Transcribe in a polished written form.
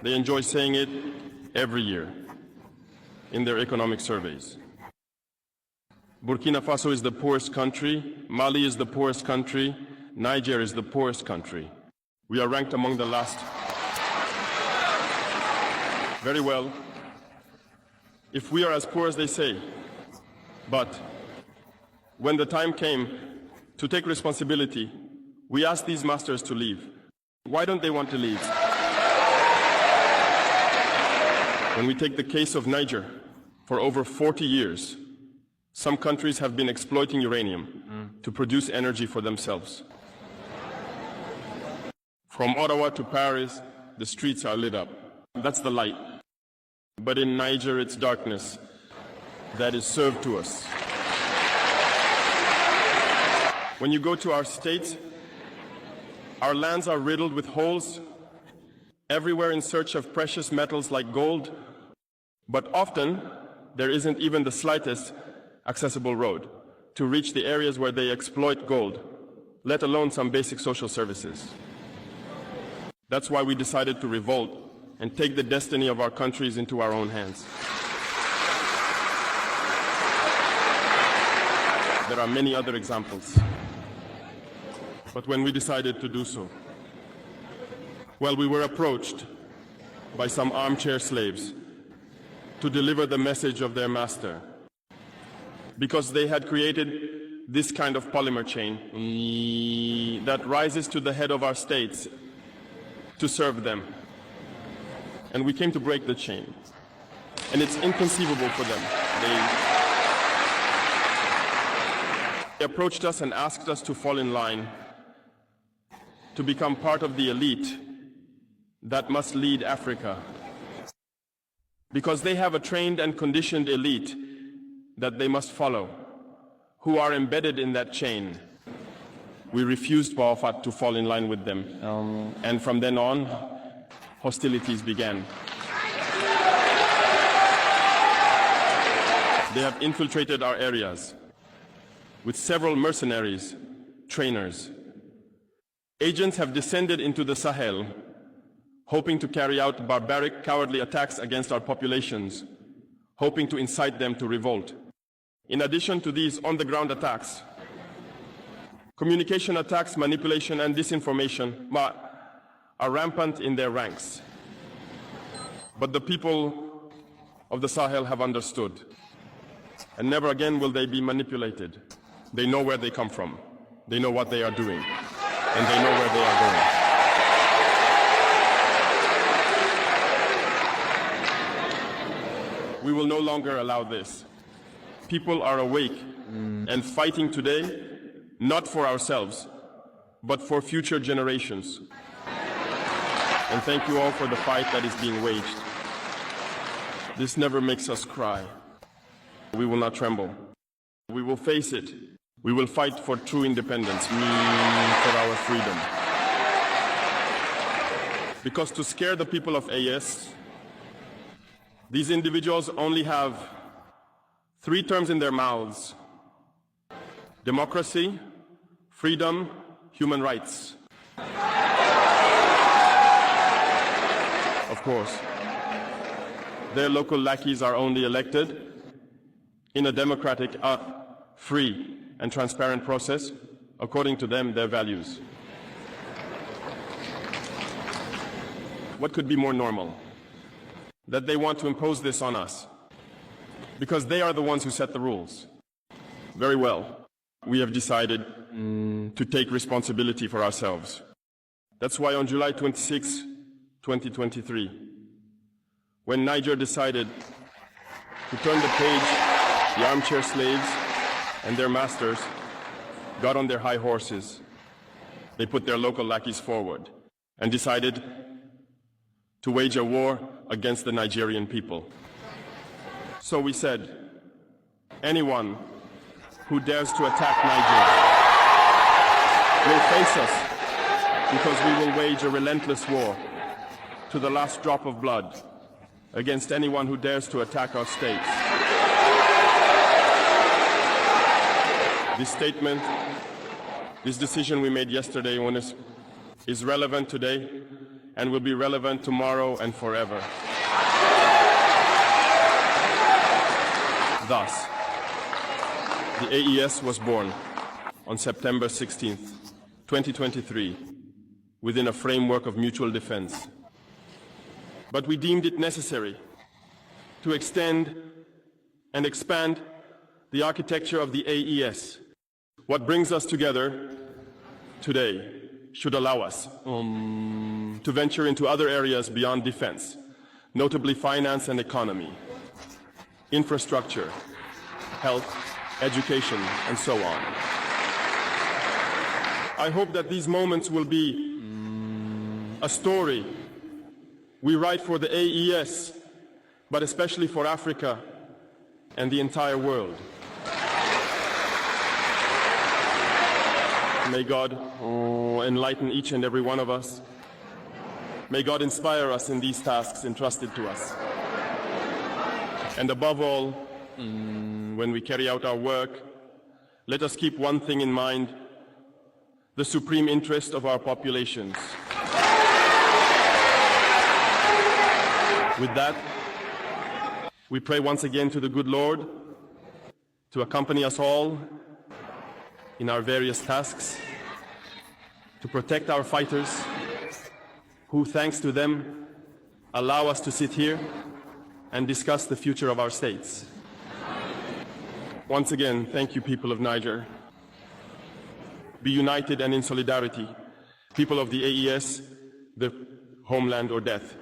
They enjoy saying it every year in their economic surveys. Burkina Faso is the poorest country, Mali is the poorest country, Niger is the poorest country. We are ranked among the last. Very well, if we are as poor as they say, but when the time came to take responsibility, we asked these masters to leave. Why don't they want to leave? When we take the case of Niger, for over 40 years, some countries have been exploiting uranium to produce energy for themselves. From Ottawa to Paris, the streets are lit up. That's the light. But in Niger, it's darkness that is served to us. When you go to our states, our lands are riddled with holes, everywhere in search of precious metals like gold, but often there isn't even the slightest accessible road to reach the areas where they exploit gold, let alone some basic social services. That's why we decided to revolt and take the destiny of our countries into our own hands. There are many other examples. But when we decided to do so, well, we were approached by some armchair slaves to deliver the message of their master, because they had created this kind of polymer chain that rises to the head of our states to serve them. And we came to break the chain. And it's inconceivable for them. They approached us and asked us to fall in line, to become part of the elite that must lead Africa. Because they have a trained and conditioned elite that they must follow, who are embedded in that chain. We refused Bawafat to fall in line with them. And from then on, hostilities began. They have infiltrated our areas with several mercenaries, trainers. Agents have descended into the Sahel, hoping to carry out barbaric, cowardly attacks against our populations, hoping to incite them to revolt. In addition to these on-the-ground attacks, communication attacks, manipulation, and disinformation are rampant in their ranks. But the people of the Sahel have understood, and never again will they be manipulated. They know where they come from, they know what they are doing, and they know where they are going. We will no longer allow this. People are awake and fighting today, not for ourselves, but for future generations. And thank you all for the fight that is being waged. This never makes us cry. We will not tremble. We will face it. We will fight for true independence, for our freedom. Because to scare the people of AS, these individuals only have 3 terms in their mouths: democracy, freedom, human rights. Of course, their local lackeys are only elected in a democratic, free and transparent process, according to them, their values. What could be more normal? That they want to impose this on us, because they are the ones who set the rules. Very well, we have decided to take responsibility for ourselves. That's why on July 26, 2023, when Niger decided to turn the page, the armchair slaves and their masters got on their high horses. They put their local lackeys forward and decided to wage a war against the Nigerian people. So we said, anyone who dares to attack Niger will face us, because we will wage a relentless war to the last drop of blood against anyone who dares to attack our states. This statement, this decision we made yesterday is relevant today, and will be relevant tomorrow and forever. Thus, the AES was born on September 16th, 2023, within a framework of mutual defense. But we deemed it necessary to extend and expand the architecture of the AES. What brings us together today should allow us to venture into other areas beyond defense, notably finance and economy, infrastructure, health, education, and so on. I hope that these moments will be a story we write for the AES, but especially for Africa and the entire world. May God enlighten each and every one of us. May God inspire us in these tasks entrusted to us. And above all, when we carry out our work, let us keep one thing in mind: the supreme interest of our populations. With that, we pray once again to the good Lord to accompany us all in our various tasks, to protect our fighters, who, thanks to them, allow us to sit here and discuss the future of our states. Once again, thank you, people of Niger. Be united and in solidarity. People of the AES, the homeland or death.